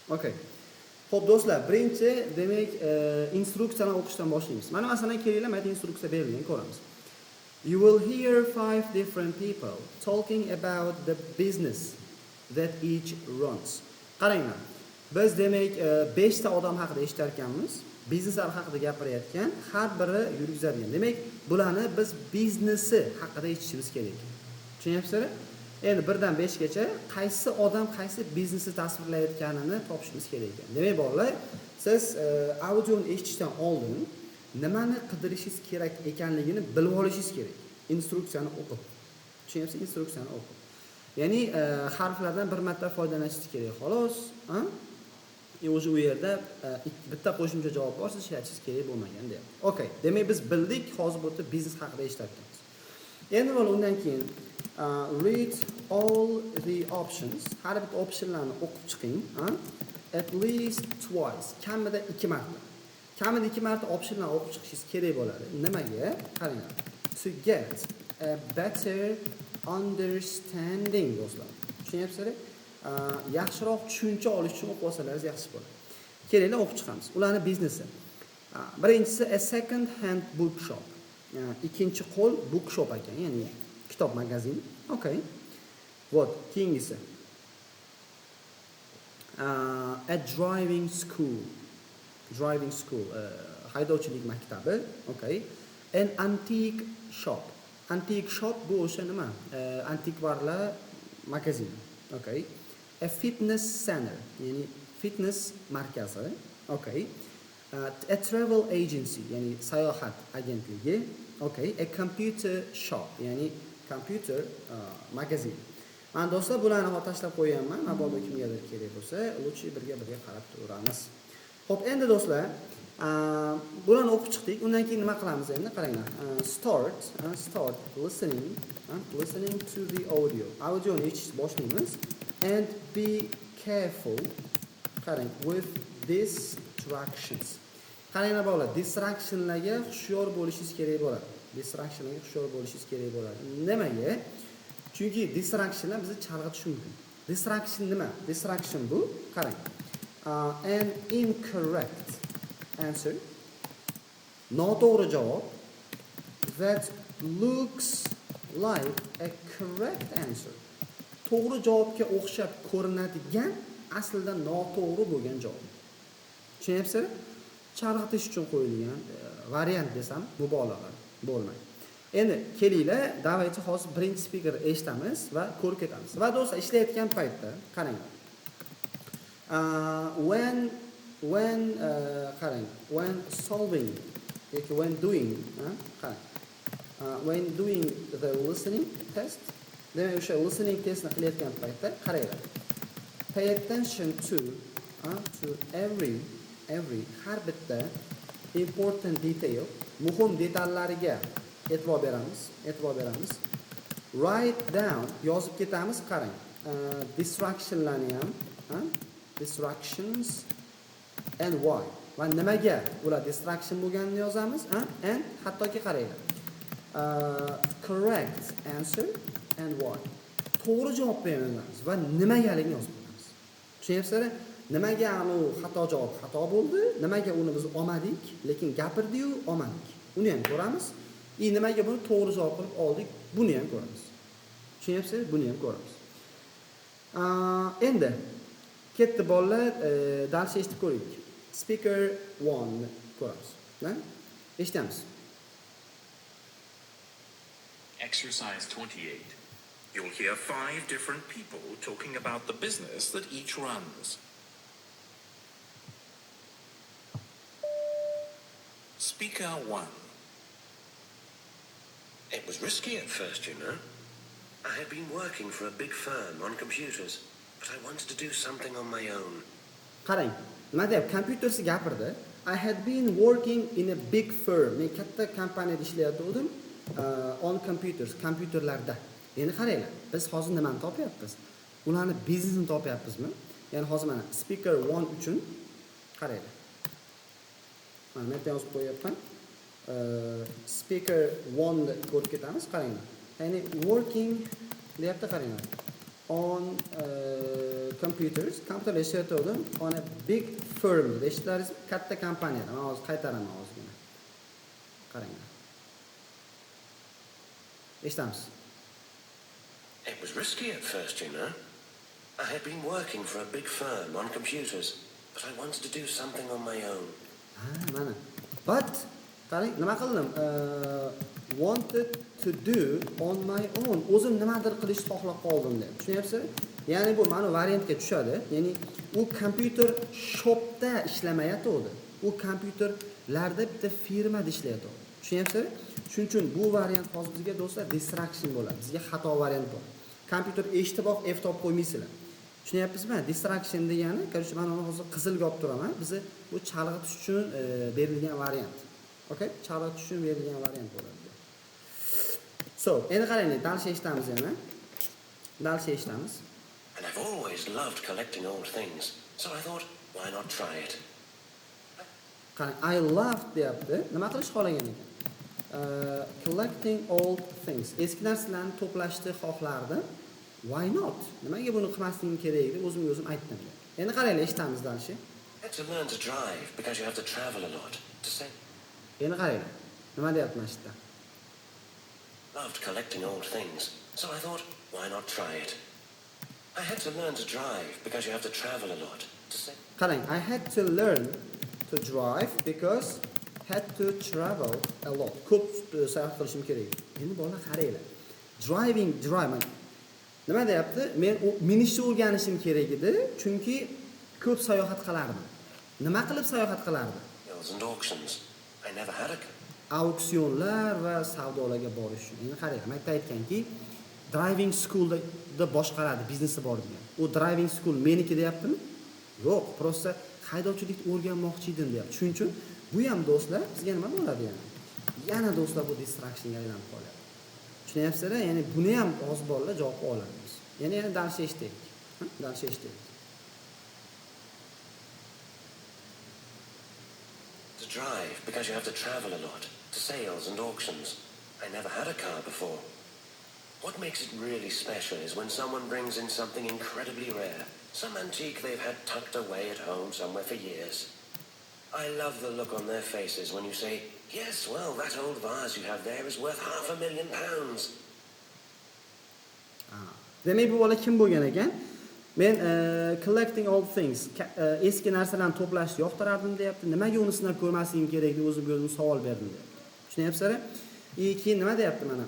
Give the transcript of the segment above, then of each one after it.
Okay. Xo'p do'stlar, birinchi demak instruksiyani o'qishdan boshlaymiz. Mana masalan kelinglar, mana instruksiya berilgan, ko'ramiz. You will hear 5 different people talking about the business that each runs. Qaranglar. Biz demak 5 ta odam haqida eshitar ekanmiz. Bizneslar haqida gapirayotgan, har biri yurgizadigan. Demak, bularni biz biznesi haqida eshitishimiz kerak. Tushunyapsizlar? Endi 1 dan 5 gacha qaysi odam qaysi biznesni tasvirlayotganini topishimiz kerak ekan. Demak, bolalar, siz audioni eshitishdan oldin nimani qidirishingiz kerak ekanligini bilib olishingiz kerak. Instruksiyani o'qib. Tushunyapsizmi? Instruksiyani o'qib. Ya'ni harflardan bir marta foydalanishingiz kerak, xolos, ha? O'sha u yerda bitta qo'shimcha javob bor, siz ishlatishingiz kerak bo'lmagan deyapti. Okay, demak biz bildik, hozir bu yerda biznes haqida eshityapmiz. Endi mana undan keyin read all the options. Har bir optionlarni o'qib chiqing, ha? At least twice, kamida 2 marta. Kamida 2 marta optionlarni o'qib chiqishingiz kerak bo'ladi. Nimaga? Qaranglar. To get a better understanding, do'stlar. Tushunyapsizlar? Yaxshiroq tushuncha olish uchun o'qib olsalaringiz yaxshi bo'ladi. Kelinglar o'qib chiqamiz. Ularning biznesi. Birinchisi a second hand bookshop. Ikkinchi qo'l bookshop ekan, ya'ni kitob magazin. Okay. Вот, keyingisi. A driving school. Driving school. Haydovchilik maktabi. Okay. An antique shop. Antique shop bu o'sha nima? Antikvarlar magazin. Okay. A fitness center, ya'ni fitness markazi. Okay. A travel agency, ya'ni sayohat agentligi. Okay. A computer shop, ya'ni computer magazin. Mana do'stlar, bularni hozir tashlab qo'yganman. Mabodo kimgadir kerak bo'lsa, lutchi birga qarab turamiz. Xo'p, endi do'stlar, bularni o'qib chiqdik. Undan keyin nima qilamiz endi? Qaranglar. Start listening to the audio. Audioni eshitishni boshlaymiz. And be careful, qarang, with distractions. Qaranglar bolalar, distractionlarga hushyor bo'lishingiz kerak bo'ladi. Nimaga? Chunki distractionlar bizni chalg'itishi mumkin. Distraction nima? Distraction bu, qarang. An incorrect answer, noto'g'ri javob, that looks like a correct answer. To'g'ri javobga o'xshab ko'rinadigan, aslida noto'g'ri bo'lgan javob. Tushunyapsizlar? Chalg'itish uchun qo'yilgan variant desam mubolag'a bo'lmaydi. Endi kelinglar, davaychi hozir birinchi speaker eshitamiz va ko'rib ketamiz. Va do'stlar, ishlayotgan paytda qaranglar. When solving, when doing the listening test, demak o'sha listening testni qilayotgan paytda qaranglar. Pay attention to every har bitta important detail, muhim detallariga e'tibor beramiz. Write down, yozib ketamiz, qarang. Distractionlarni ham, distractions and why. Va nimaga ular distraction bo'lganini yozamiz, and hattoki qaranglar. Correct answer and why. To'g'ri javob beramiz va nimagaligini yozib qo'yamiz. Tushunyapsizlar? Nimaga u xato javob xato bo'ldi? Nimaga uni biz olmadik, lekin gapirdi-yu olmadik? Uni ham ko'ramiz. Nimaga buni to'g'ri javob qilib oldik? Buni ham ko'ramiz. Tushunyapsizlar? Buni ham ko'ramiz. Endi ketdi bolalar, dars eshitib ko'raylik. Speaker 1 ko'ramiz. Eshitamiz. Exercise 28. You'll hear 5 different people talking about the business that each runs. Speaker 1. It was risky at first, you know. I had been working for a big firm on computers, but I wanted to do something on my own. Qarang, nima deb kompyutersiz gapirdi. I had been working in a big firm. Men katta kompaniyada ishlayotgandim, on computers, kompyuterlarda. Endi qaranglar, biz hozir nimani topyapmiz? Ularni biznesini topyapmizmi? Ya'ni hozir mana speaker 1 uchun qaranglar. Mana men yozib qo'yapman. Speaker 1 ni ko'rib ketamiz, qaranglar. Ya'ni working deyapti, qaranglar. on computers, kompyuterlar ishlatuvdim on a big firm dedi. Eshitdilaringizmi? Katta kompaniyada. Men hozir qaytaraman ozgina. Qaranglar. Eshitamiz. It was risky at first, you know. I had been working for a big firm on computers, but I wanted to do something on my own. Ha, mana. But qarang, nima qildim? Wanted to do on my own. O'zim nimadir qilishni xohlab qoldim deb. Tushunyapsizlar? Ya'ni bu mana variantga tushadi. Ya'ni u kompyuter shopda ishlamayotgandi. U kompyuterlarda bitta firmada ishlayotgandi. Tushunyapsizlar? Shuning uchun bu variant hozir bizga do'stlar distraction bo'ladi. Bizga xato variant bor. Kompyuter eshitib F topib qo'ymaysizlar. Tushunyapsizmi? Distraction degani, qarshi men uni hozir qizilga olib turaman. Bizni bu chalg'itish uchun berilgan variant. Okay? Chalg'itish uchun berilgan variant bo'ladi. So, endi qaranglar, dalsha eshitamiz yana. Dalsha eshitamiz. And I've always loved collecting old things, so I thought, why not try it? Qarang, I loved deyapti. Nima qilish xohlagan ekan? Collecting old things. Eski narsalarni to'plashni xohlardim. Why not? Nimaga buni qilmasligim kerak deb o'zimga o'zim aytdim. Endi qaranglar, eshitamiz dalshi. I had to learn to drive because you have to travel a lot. To say, Endi qaranglar. Nima deyapti mana shu yerda? loved collecting old things, so I thought, why not try it? I had to learn to drive because you have to travel a lot. To say, Qarang, I had to learn to drive because had to travel a lot. Ko'p sayohat qilishim kerak. Endi bolalar qaranglar. Drive. Nima deyapti? Men minishni o'rganishim kerak edi, chunki ko'p sayohat qilardim. Nima qilib sayohat qilardim? Hills and auctions. I never had a... Auksionlar va savdolarga borish uchun. Endi qarang, men aytganki, driving schoolda boshqaradi, biznesi bor degan. U driving school meniki deyaptimi? Yo'q, prosta haydovchilikni o'rganmoqchi edim deyapti. Shuning uchun bu ham do'stlar bizga nima bo'ladi yani? Yana do'stlar bu distractionga aylanib qoladi. Tushunyapsizlar? Ya'ni buni ham hozir bolalar javob olamiz. Yana darsga eshitdik. Darsga eshitdik. To drive because you have to travel a lot. To sales and auctions. I never had a car before. What makes it really special is when someone brings in something incredibly rare. Some antique they've had tucked away at home somewhere for years. I love the look on their faces when you say, yes, well, that old vase you have there is worth £500,000. Demak, bu bola kim bo'lgan ekan? Men collecting old things, eski narsalarni to'plashni yoqtirardim deyapti. Nimaga uni sinab ko'rmasligim kerak deb o'zimga o'zim savol berdim deyapti. Tushunyapsizlar? Keyin nima deyapti mana?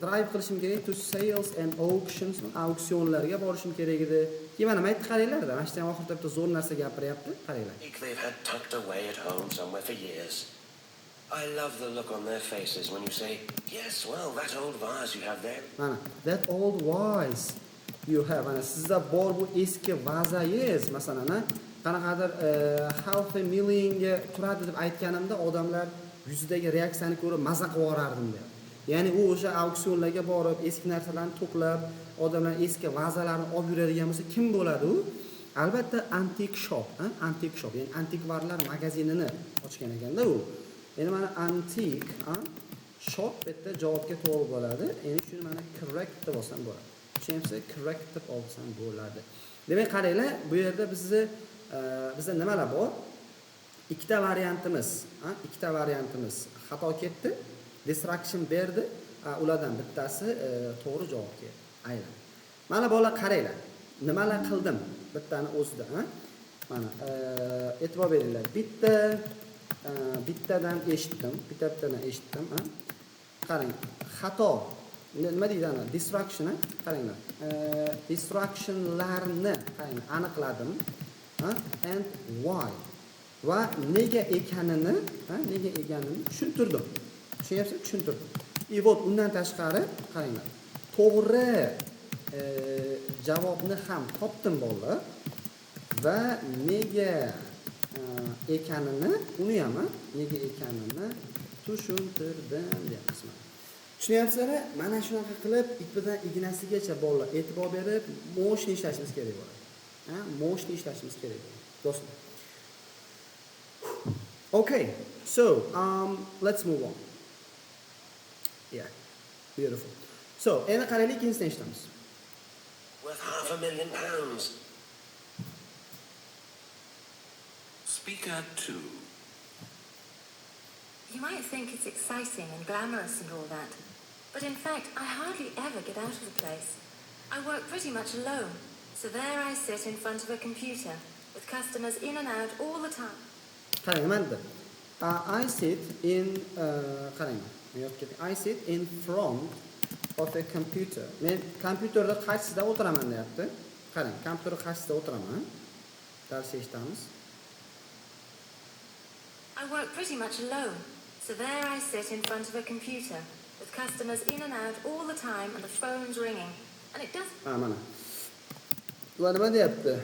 Drive qilishim kerak to sales and auctions, auksionlarga borishim kerak edi. Keyin mana aytdi qaranglar-da, mana shu ham oxirida bitta zo'r narsa gapiryapti. Qaranglar. They've had tucked away at home somewhere for years. I love the look on their faces when you say, yes, well, that old vase you have there. Mana, that old vase you have. Mana sizda bor bu eski vazangiz, masalan, qanaqadir $500,000 ga turadi deb aytganimda odamlar yuzidagi reaksiyani ko'rib maza qilib yuborardim deyapti. Ya'ni u o'sha auksionlarga borib, eski narsalarni to'plab, odamlar eski vazalarni olib yuradigan bo'lsa, kim bo'ladi u? Albatta antique shop, antique shop, ya'ni antikvarlar magazinini ochgan ekanda u. Endi mana antique, shop bitta javobga to'g'ri bo'ladi. Endi shuni mana correct deb olsam bo'ladi. Tushunyapsizlar? Correct deb olsam bo'ladi. Demak, qaranglar, bu yerda bizda nimalar bor? Ikkita variantimiz xato ketdi. Distraction berdi. Ulardan bittasi to'g'ri javobga aylandi. Mana bolalar qaranglar. Nimalar qildim bittani o'zida, Mana e'tibor beringlar. Bittadan eshitdim, Qarang, xato. Nima deydi ana? Distraction, qaranglar. Distractionlarni qaranglar, aniqladim. And why? Va nega ekanini tushuntirdim. Tushunyapsiz? Tushuntirdim. Вот undan tashqari qaranglar. To'g'ri javobni ham topdim bolalar va nega ekanini tushuntirdim deyapmiz. Tushunyapsizlar? Mana shunaqa qilib ipidan ignasigacha bolalar e'tibor berib, moshni ishlashimiz kerak bo'ladi. Moshni ishlashimiz kerak bo'ladi. Do'stlar. Okay, so let's move on. Yeah, beautiful. So, endi qaraylik, ikkinchisini eshitamiz. Worth £500,000. Speaker 2. You might think it's exciting and glamorous and all that, but in fact, I hardly ever get out of the place. I work pretty much alone, so there I sit in front of a computer with customers in and out all the time. Qarang, nima dedi? I sit in qarang. I sit in front of a computer. Men kompyuterda qarshisida o'tiraman deyapti. Qarang, kompyuter qarshisida o'tiraman. Dars eshitamiz. I work pretty much alone, so there I sit in front of a computer with customers in and out all the time and the phone's ringing. And it does... Mana. Ular nima deyapti?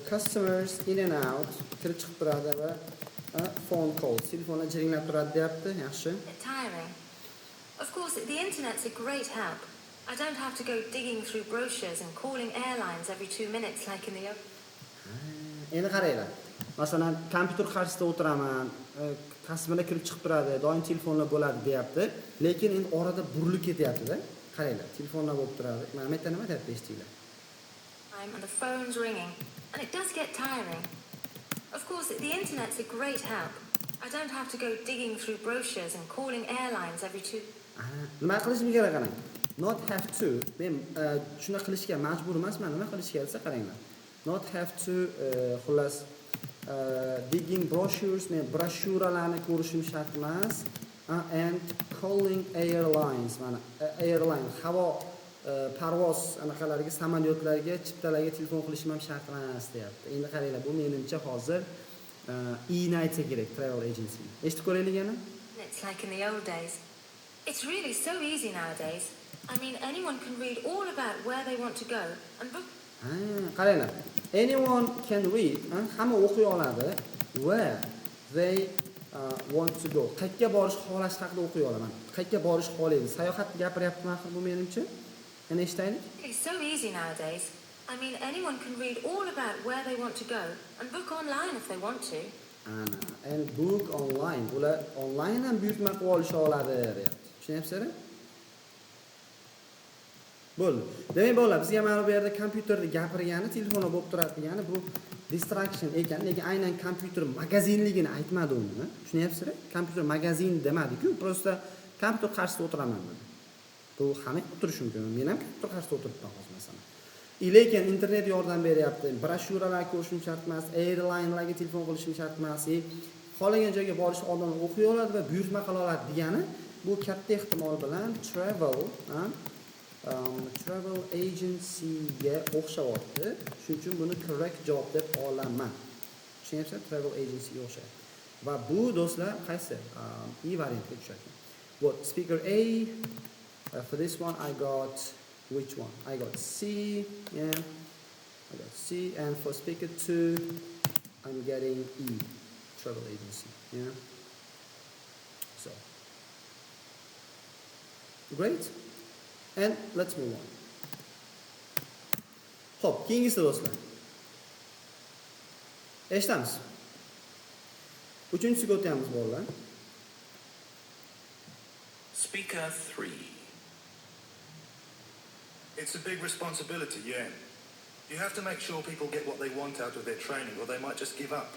Customers in and out kirib chiqib turadi va phone calls, telefonlar jiringlab turadi deyapti. Yaxshi. tiring. Of course, the internet's a great help. I don't have to go digging through brochures and calling airlines every 2 minutes like in the... Endi qaranglar. Masalan, kompyuter qarshisida o'tiraman, customerlar kirib chiqib turadi, doim telefonlar bo'ladi deyapti. Lekin endi orada burilib ketyapti-da. Qaranglar, telefonlar bo'lib turadi. Mana bu yerda nima deyapti eshitinglar. And the phone's ringing. And it does get tiring. Of course, the internet's a great help. I don't have to go digging through brochures and calling airlines every 2... Nima qilishim kerak qarang. Not have to. Men shuni qilishga majbur emasman. Nima qilish kerak desa qaranglar. Not have to xullas digging brochures, men broshuralarni ko'rishim shart emas. And calling airlines. Mana airline havo parvoz anaqalariga, samolyotlarga, chiptalarga telefon qilishim ham shart emas deyapti. Endi qaranglar, bu menimcha hozir iyni aytsa kerak travel agency. Eshitib ko'raylik yana. It's like in the old days. It's really so easy nowadays. I mean, anyone can read all about where they want to go and book... Qaranglar. Anyone can read, hamma o'qiy oladi where they want to go. Qayerga borish xohlash haqida o'qiy olaman. Qayerga borish xohlaydi. Sayohatni gapiryaptimi axir bu menimcha? Yana eshitaylik. It's so easy nowadays. I mean, anyone can read all about where they want to go and book online if they want to. And book online. Ular online ham buyurtma qilib olisha oladi deyapti. Tushunyapsizlar? Bo'ldi. Demak, bolalar, bizga mana bu yerda kompyuterda gapirgani, telefonda bo'lib turadi degani bu distraction ekan, lekin aynan kompyuter magazinligini aytmadi uni. Tushunyapsizlar? Kompyuter magazin demadi-ku, prosta kompyuter qarshisida o'tiraman dedi. Bu hamma o'tirish mumkin. Men ham kompyuter qarshisida o'tiribman hozir masalan. Lekin internet yordam beryapti. Broshuralar ko'rishim shart emas, airlinelarga telefon qilishim shart emas. Xohlagan joyga borish odamlar o'qiy oladi va buyurtma qila oladi degani bu katta ehtimol bilan travel agencyga o'xshayapti. Shuning uchun buni correct javob deb olaman. Tushunyapsizlar? Travel agencyga o'xshaydi. Va bu do'stlar qaysi? E variantga tushadi. What speaker A for this one I got which one? I got C, yeah. I got C, and for speaker 2 I'm getting E, travel agency, yeah. So great. And let's move on. Xo'p, keyingisi do'stlar. Eshitamiz. 3-siga o'tamiz bolalar. Speaker 3. It's a big responsibility, yeah. You have to make sure people get what they want out of their training or they might just give up.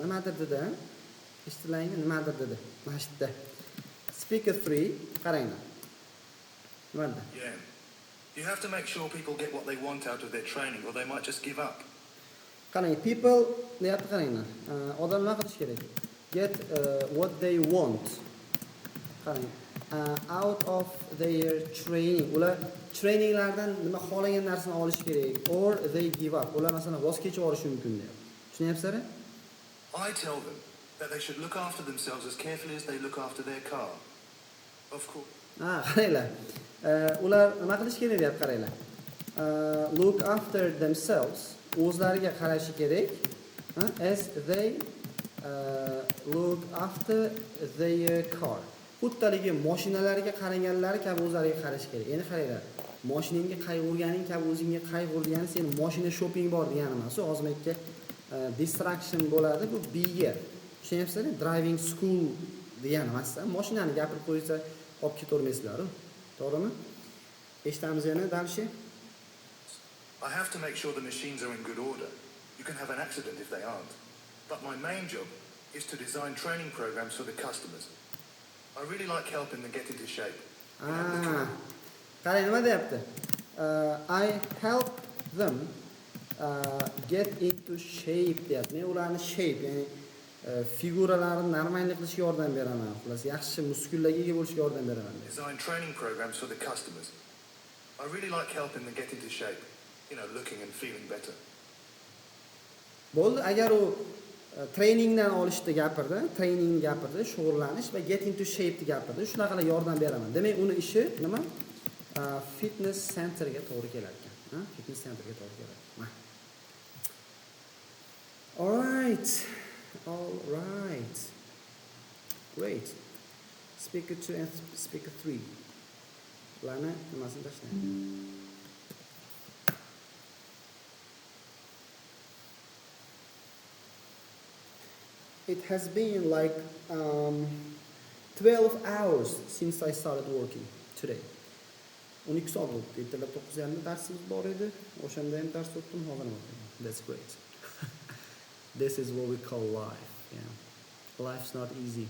Nimadir dedi? Eshitdilarmi? Nimadir dedi? Mana shu yerda. Speaker 3, qaranglar. Nima dedi? Yeah. You have to make sure people get what they want out of their training or they might just give up. Qarang, people deyapti, qaranglar. Odamlar qilish kerak. Get what they want. Qarang, out of their training. Ular traininglardan nima xohlagan narsani olish kerak or they give up. Ular masalan voz kechib olishi mumkin deyapti. Tushunyapsizlar? I tell them that they should look after themselves as carefully as they look after their car. Of course. Qaranglar. Ular nima qilish kerak deyapti, qaranglar. Look after themselves. O'zlariga qarashi kerak. As they look after their car. Xuddaligi mashinalariga qaraganlari kabi o'zlariga qarash kerak. Endi qaranglar. Mashinangga qayg'urganing kabi o'zingga qayg'ur degani sen mashina shopping bor degani emas. U ozmakka distraction bo'ladi. Bu B ga. Tushunyapsizlar? Driving school degani emas. Mashinani gapirib qo'ysa olib ketavermaysizlar. To'g'rimi? Eshitamiz yana dalshi. I have to make sure the machines are in good order. You can have an accident if they aren't. But my main job is to design training programs for the customers. I really like helping them get into shape. Qarang nima deyapti? I help them get into shape deyapti. Men ularni shape, ya'ni figuralarini normallik qilishga yordam beraman. Xullas, yaxshi muskullarga ega bo'lishga yordam beraman. Design training programs for the customers. I really like helping them get into shape. You know, looking and feeling better. Bo'ldi, agar u trainingdan olishni gapirdi, trainingni gapirdi, shug'ullanish va get into shape gapirdi. Shunaqalar yordam beraman. Demak, uni ishi nima? Fitness centerga to'g'ri kelar ekan. Fitness centerga to'g'ri kelar. All right. Great. Speaker 2 and speaker 3. Ularni nimasini tashlang. It has been like 12 hours since I started working today. 12 soat bo'ldi. Ertalab 9:30 darsimiz bor edi. O'shanda ham dars o'tdim, hozir ham o'taman. That's great. This is what we call life. Yeah. Life's not easy.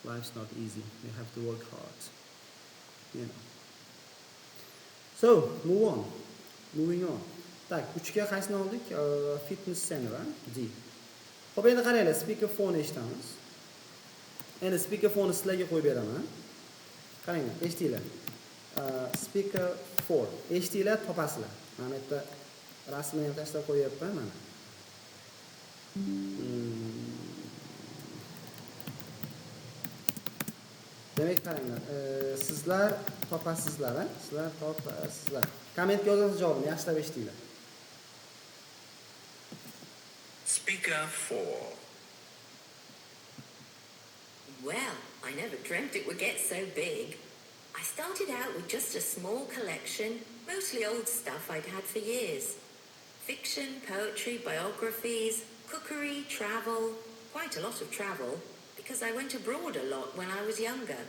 Life's not easy. You have to work hard. You know. So, moving on. Tak, 3ga qaysini oldik? Fitness center, D. Xo'p, endi qaranglar, speaker phone eshitamiz. Endi speaker phone sizlarga qo'yib beraman. Qaranglar, eshitinglar. Speaker 4. Eshitinglar, topasizlar. Mana bu yerda rasmini ham tashlab qo'yapman mana. Demak, qaranglar, sizlar topasizlar, sizlar topasizlar. Kommentga yozasiz javobni, yaxshilab eshitinglar. Speaker 4. Well, I never dreamt it would get so big. I started out with just a small collection, mostly old stuff I'd had for years. Fiction, poetry, biographies, cookery, travel, quite a lot of travel, because I went abroad a lot when I was younger.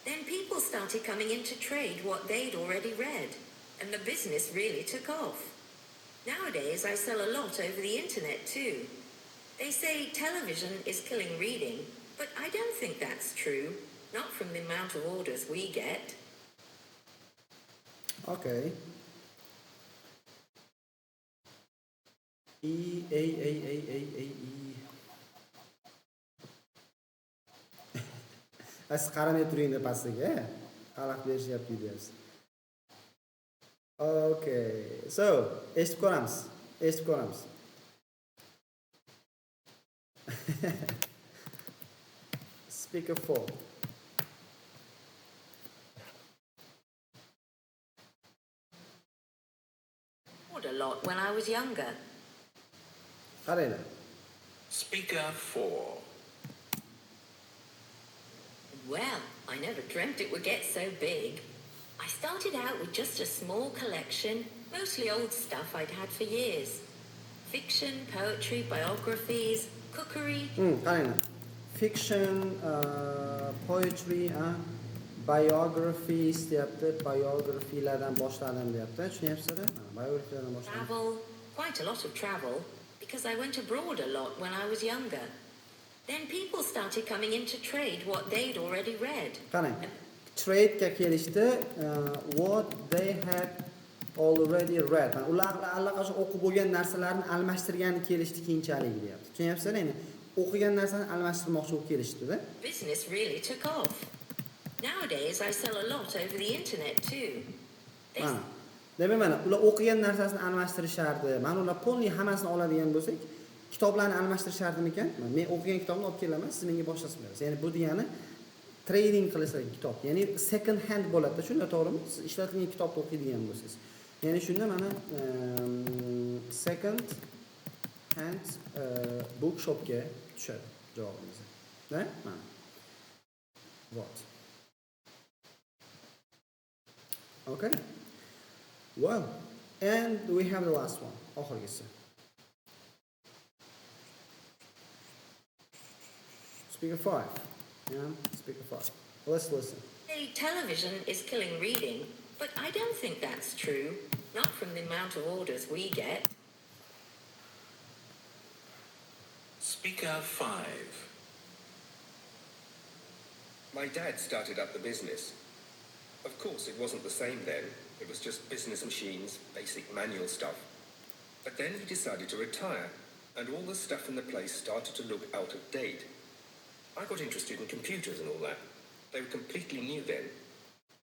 Then people started coming in to trade what they'd already read, and the business really took off. Nowadays, I sell a lot over the internet too. They say television is killing reading, but I don't think that's true, not from the amount of orders we get. Okay. E. As qaramay turing deb pastiga, xalaq berishyapti deyapsiz. Okay. So, eshitib ko'ramiz. Speaker 4. A lot when I was younger. Qaranglar. Speaker 4. Well, I never dreamt it would get so big. I started out with just a small collection, mostly old stuff I'd had for years. Fiction, poetry, biographies, cookery. Qaranglar. Fiction, poetry, biographies deyapti. Biographylardan boshladim deyapti. Tushunyapsizlar? Biographylardan boshladim. Travel, quite a lot of travel, because I went abroad a lot when I was younger. Then people started coming in to trade what they'd already read. Qarang. Trade ga kelishdi, what they had already read. Ular allaqachon o'qib bo'lgan narsalarni almashtirgani kelishdi keyinchalik deyapti. Tushunyapsizlar? Ya'ni o'qigan narsani almashtirmoqchi bo'lib kelishdi-da. Business really took off. Nowadays I sell a lot over the internet too. Demak, mana ular o'qigan narsasini almashtirishardi. Mana ular polniy hammasini oladigan bo'lsak, kitoblarni almashtirishardimikan? Men o'qigan kitobni olib kelaman, siz menga boshqasini berasiz. Ya'ni bu degani trading qilishingiz kitob. Ya'ni second hand bo'ladi, shunda to'g'rimi? Siz ishlatilgan kitobni o'qiydigan bo'lsangiz. Ya'ni shunda mana second hand bookshopga tushadi javobimiz. Da? Mana. What? Okay. Well, and we have the last one. Oxirgisi. Speaker 5. Yeah, speaker 5. Let's listen. Hey, television is killing reading, But I don't think that's true. Not from the amount of orders we get. Speaker 5. My dad started up the business. Of course, it wasn't the same then. It was just business machines, basic manual stuff. But then he decided to retire, and all the stuff in the place started to look out of date. I got interested in computers and all that. They were completely new then.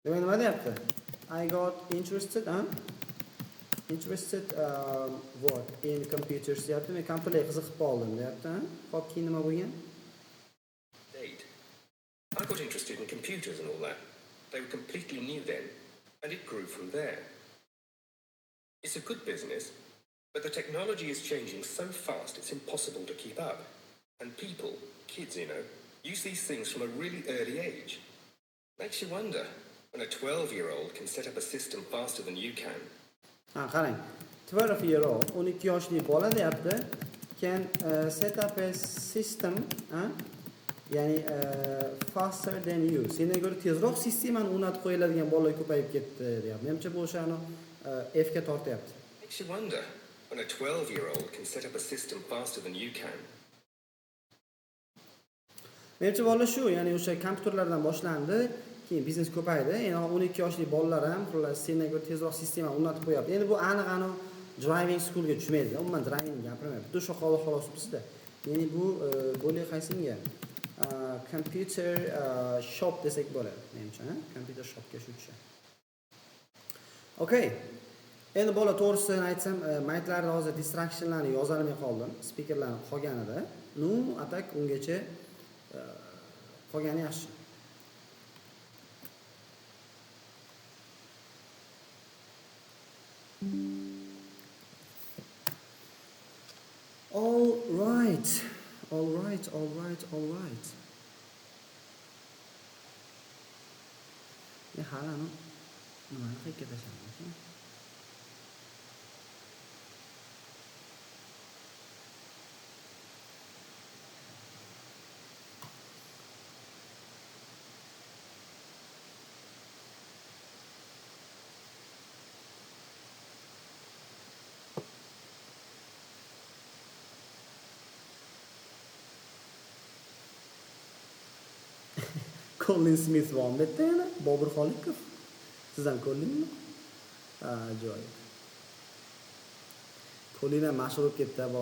Demak, nima deyapti? I got interested, interested what? In computers deyapti. Men kompyuterga qiziqib qoldim deyapti. Xo'p, keyin nima bo'lgan? Date. I got interested in computers and all that. They were completely new then, and it grew from there. It's a good business, but the technology is changing so fast it's impossible to keep up. And people, kids, use these things from a really early age. Makes you wonder, when a 12-year-old can set up a system faster than you can. Qarang. 12-year-old, 12 yoshli bola deyapti, can set up a system, ya'ni faster than you. Sendan ko'ra tezroq sistemani o'rnatib qo'yiladigan bolalar ko'payib ketdi deyapti. Menimcha bu o'shani F ga tortyapti. Makes you wonder, when a 12-year-old can set up a system faster than you can. Menimcha bolalar shu, ya'ni o'sha kompyuterlardan boshlandi, keyin biznes ko'paydi. Endi 12 yoshli bolalar ham xullas sendan ko'ra tezroq sistemani o'rnatib qo'yapti. Endi bu aniq driving schoolga tushmaydi. Umuman driving gapirmayapti. Bu shoqoli xolos bizda. Ya'ni bu bo'lay qaysinga? Computer shop desak bo'ladi, menimcha, computer shopga shu tushadi. Okay. Endi bola to'g'risini aytsam, maytlarda hozir distractionlarni yozolmay qoldim, speakerlarni qolganida. Nu, atak ungacha qolgani yaxshi. All right. Ya halani nimani qilib Colin Smith bormi bu yerda yana? Bobur Xoliqov. Siz ham ko'rdingizmi? Ajoyib. Colin ham mashhur bo'lib ketdi.